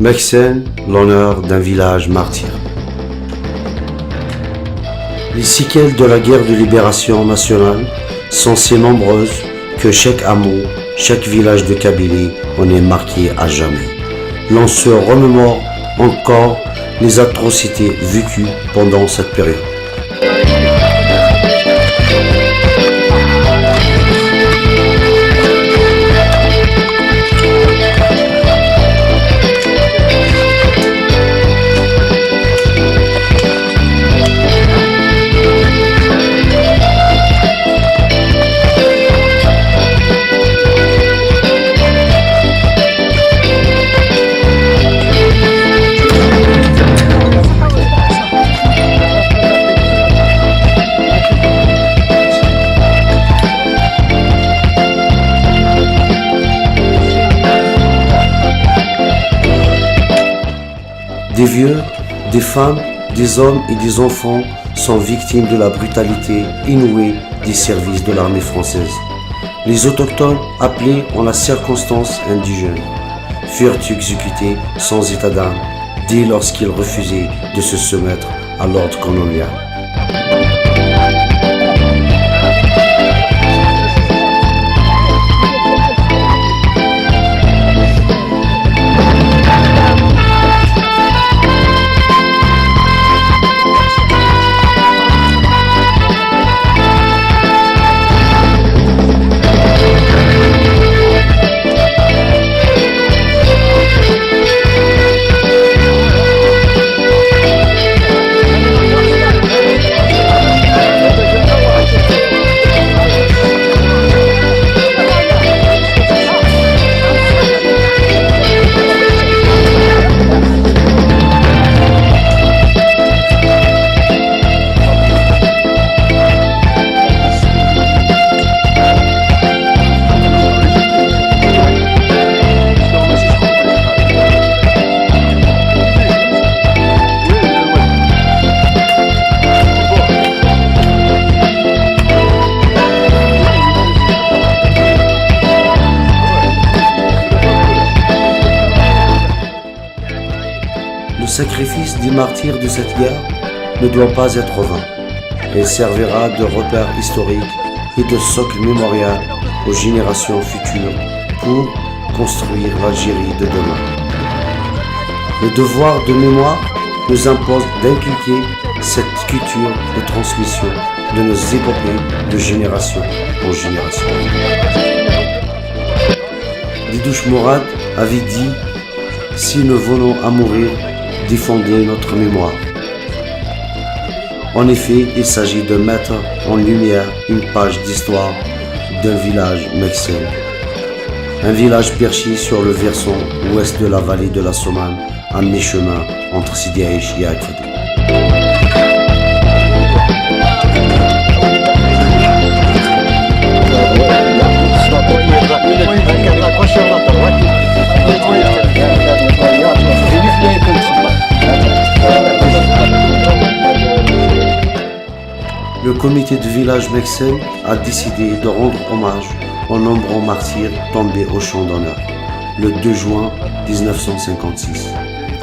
Meksen, l'honneur d'un village martyr. Les séquelles de la guerre de libération nationale sont si nombreuses que chaque hameau, chaque village de Kabylie en est marqué à jamais. L'on se remémore encore les atrocités vécues pendant cette période. Des vieux, des femmes, des hommes et des enfants sont victimes de la brutalité inouïe des services de l'armée française. Les autochtones, appelés en la circonstance indigènes, furent exécutés sans état d'âme dès lorsqu'ils refusaient de se soumettre à l'ordre colonial. Le sacrifice des martyrs de cette guerre ne doit pas être vain. Elle servira de repère historique et de socle mémorial aux générations futures pour construire l'Algérie de demain. Le devoir de mémoire nous impose d'inculquer cette culture de transmission de nos épopées de génération en génération. Didouche Morad avait dit « Si nous venons à mourir, défendez notre mémoire ». En effet, il s'agit de mettre en lumière une page d'histoire d'un village meksen. Un village perché sur le versant ouest de la vallée de la Somane, à mi-chemin entre Sidi Aïch et Akfadi. Le comité de village meksen a décidé de rendre hommage aux nombreux martyrs tombés au champ d'honneur le 2 juin 1956.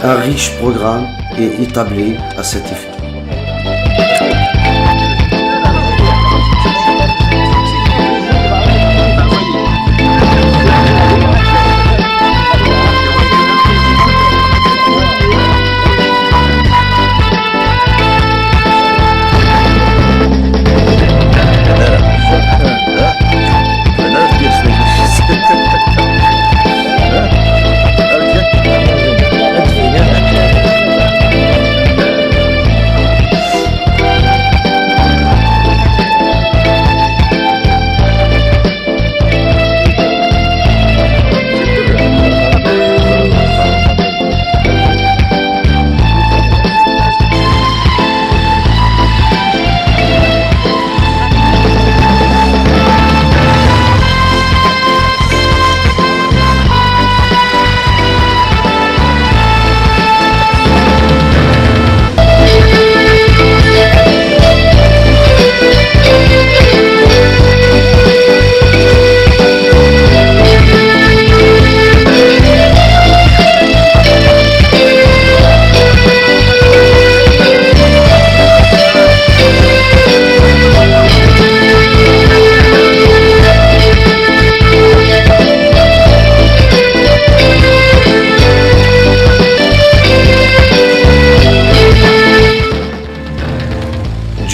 Un riche programme est établi à cet effet.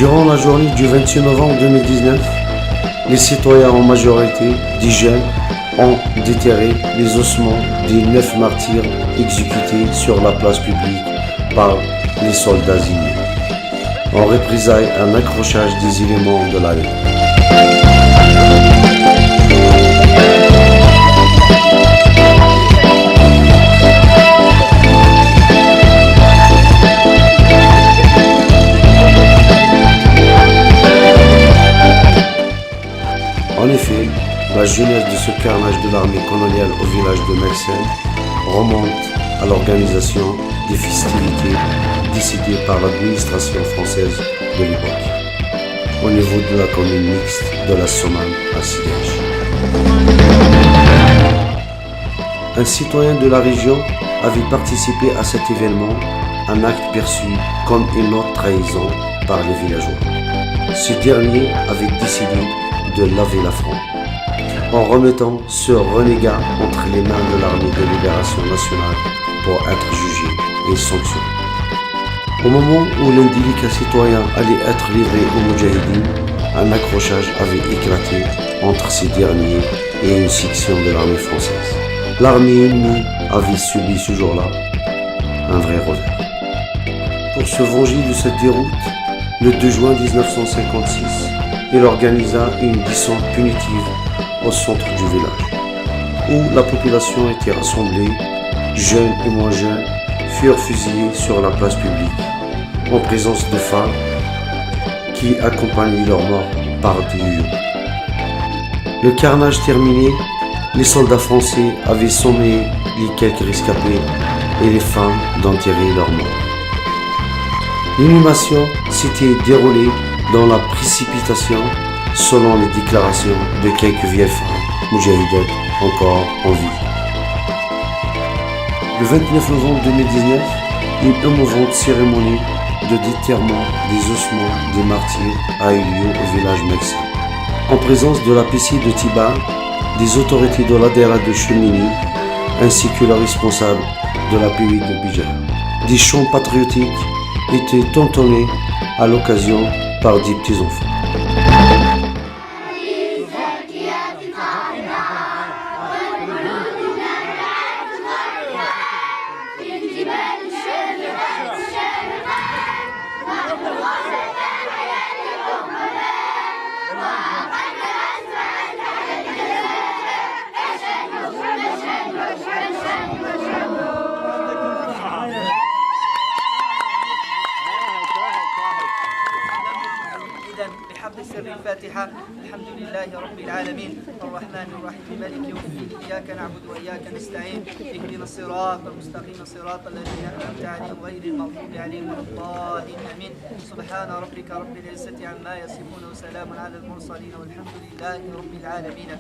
Durant la journée du 26 novembre 2019, les citoyens en majorité, des jeunes, ont déterré les ossements des 9 martyrs exécutés sur la place publique par les soldats ennemis, en représailles à un accrochage des éléments de l'armée. En effet, la jeunesse de ce carnage de l'armée coloniale au village de Mexen remonte à l'organisation des festivités décidées par l'administration française de l'époque, au niveau de la commune mixte de la Somalie à Sidège. Un citoyen de la région avait participé à cet événement, un acte perçu comme une autre trahison par les villageois. Ce dernier avait décidé de laver l'affront, en remettant ce renégat entre les mains de l'armée de libération nationale pour être jugé et sanctionné. Au moment où l'indélicat citoyen allait être livré aux Moudjahidines, un accrochage avait éclaté entre ces derniers et une section de l'armée française. L'armée ennemie avait subi ce jour-là un vrai revers. Pour se venger de cette déroute, le 2 juin 1956, il organisa une descente punitive au centre du village, où la population était rassemblée, jeunes et moins jeunes, furent fusillés sur la place publique, en présence de femmes qui accompagnaient leur mort par des yo-yos. Le carnage terminé, les soldats français avaient sommé les quelques rescapés et les femmes d'enterrer leurs morts. L'inhumation s'était déroulée dans la précipitation, selon les déclarations de quelques vieilles femmes moudjahidettes encore en vie. Le 29 novembre 2019, une émouvante cérémonie de déterrement des ossements des martyrs a eu lieu au village Mexen, en présence de la PC de Tiba, des autorités de l'ADERA de Chemini, ainsi que le responsable de la PUI de Bijar. Des chants patriotiques étaient entonnés à l'occasion par des petits-enfants. سر الفاتحة. الحمد لله رب العالمين الرحمن الرحيم مالك يوم الدين إياك نعبد وإياك نستعين اهدنا الصراط المستقيم صراط الذين أنعمت عليهم غير المغضوب عليهم ولا الضالين آمين. سبحان ربك رب العزة عما يصفون وسلام على المرسلين والحمد لله رب العالمين.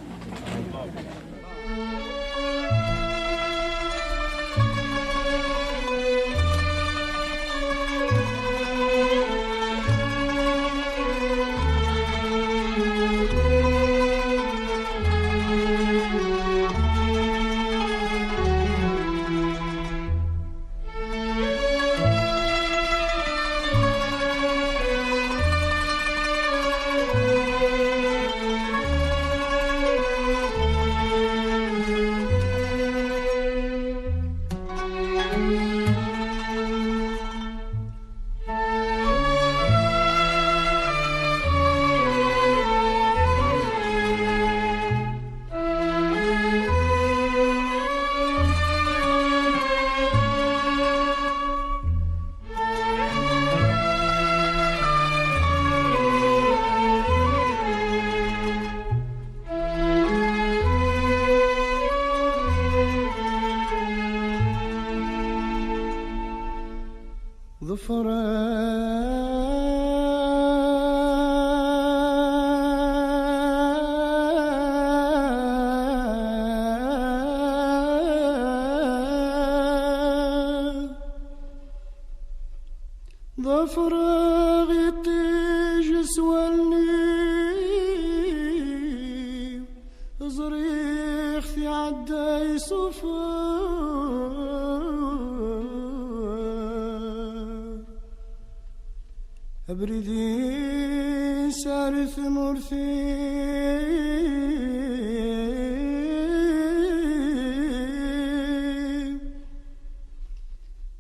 أبردي سارث مرثي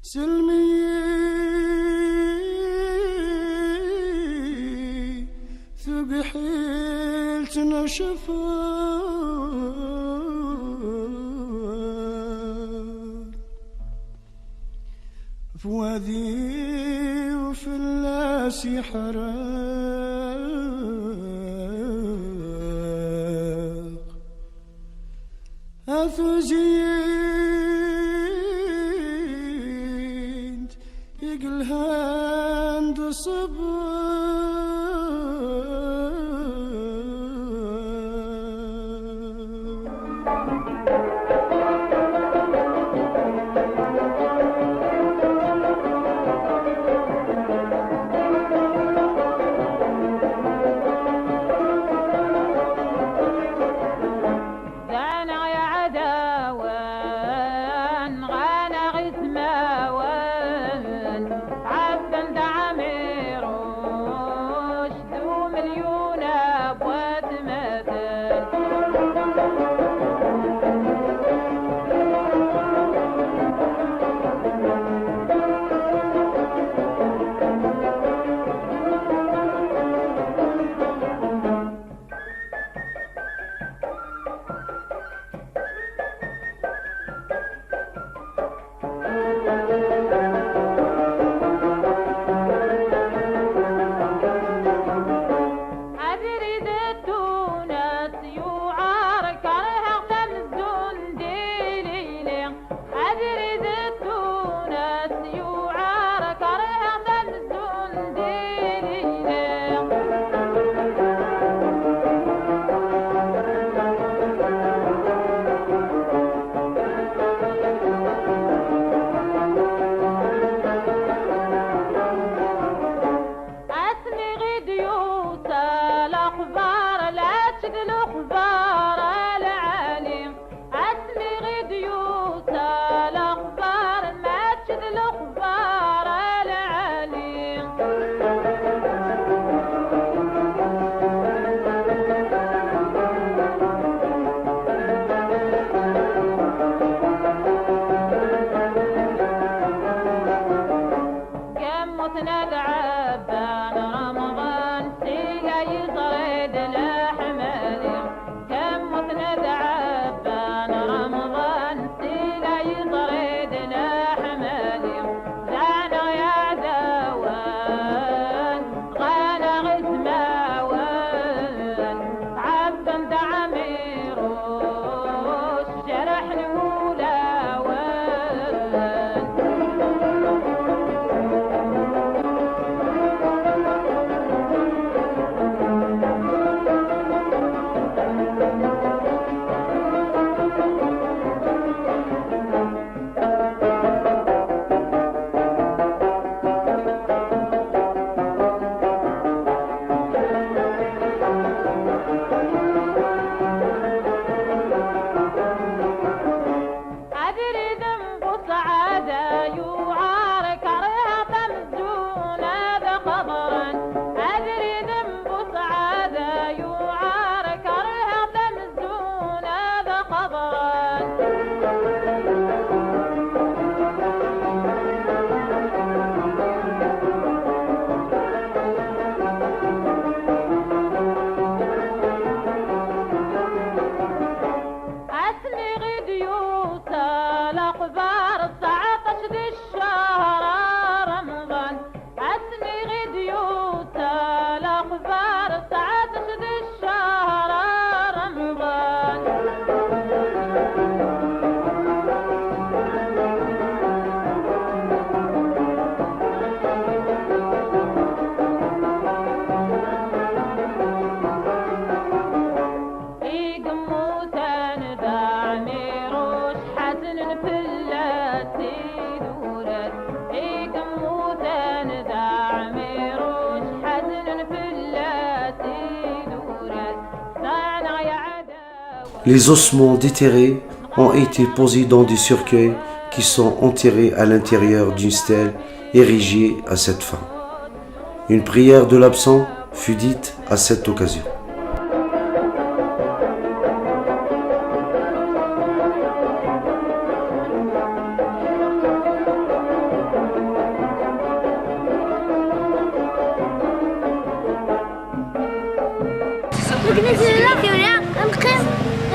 سلمي ثقي حيلت نشفار فوادي وفي اللاسي حراق أثوزينت يقلهاند Les ossements déterrés ont été posés dans des cercueils qui sont enterrés à l'intérieur d'une stèle érigée à cette fin. Une prière de l'absent fut dite à cette occasion.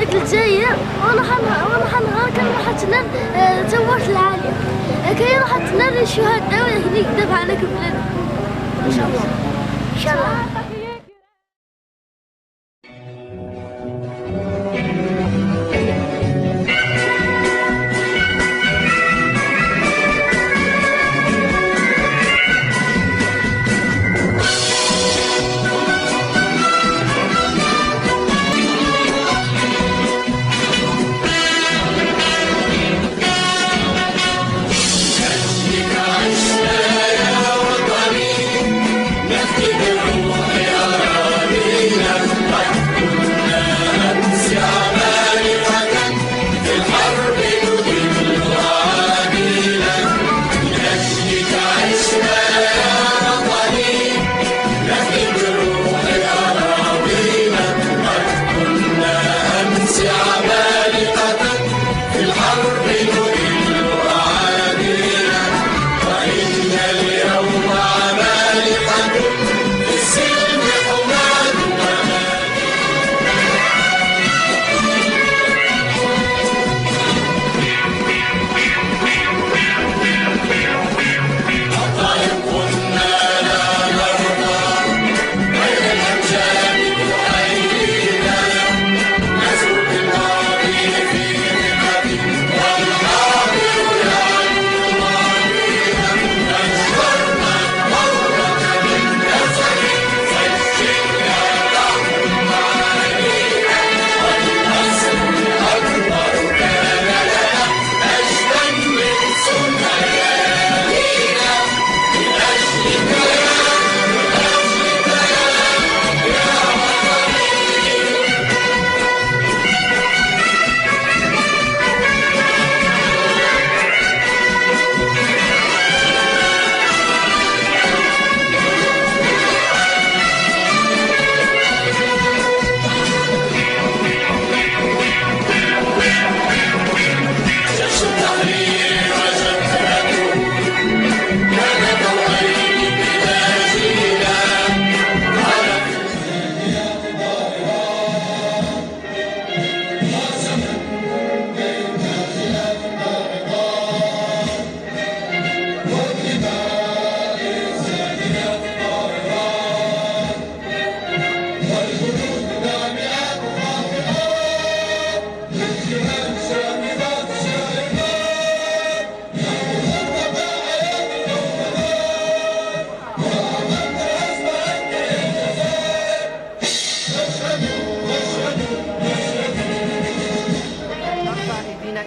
الجزائر والله كنروح تنال تورت العالية كيروح تنال الشهداء وهنيك دافع على بلادنا ان شاء الله ان شاء الله.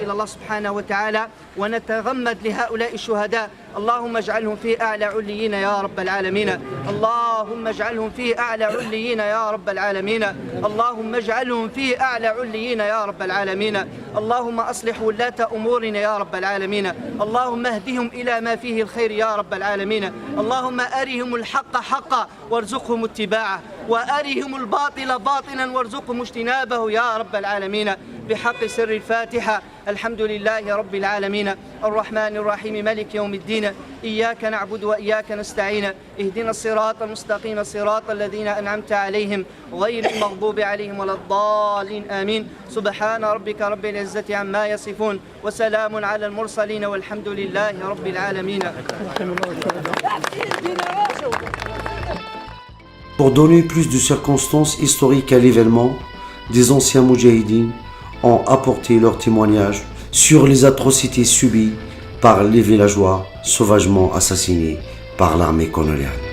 إلى الله سبحانه وتعالى ونتغمد لهؤلاء الشهداء. اللهم اجعلهم في أعلى عليين يا رب العالمين. اللهم اجعلهم في أعلى عليين يا رب العالمين. اللهم اجعلهم في أعلى عليين يا رب العالمين. اللهم أصلح ولاة أمورنا يا رب العالمين. اللهم اهدهم إلى ما فيه الخير يا رب العالمين. اللهم أرهم الحق حقا وارزقهم اتباعه، وأرهم الباطل باطلا وارزقهم اجتنابه يا رب العالمين. بحق سر الفاتحة. الحمد لله رب العالمين الرحمن الرحيم ملك يوم الدين. إياك نعبد وإياك نستعين. اهدنا الصراط المستقيم صراط الذين أنعمت عليهم غير المغضوب عليهم ولا الضالين آمين. سبحان ربك رب العزة عما يصفون وسلام على المرسلين والحمد لله رب العالمين. Pour donner plus de circonstances historiques à l'événement, des anciens moudjahidines ont apporté leur témoignage sur les atrocités subies par les villageois sauvagement assassinés par l'armée coloniale.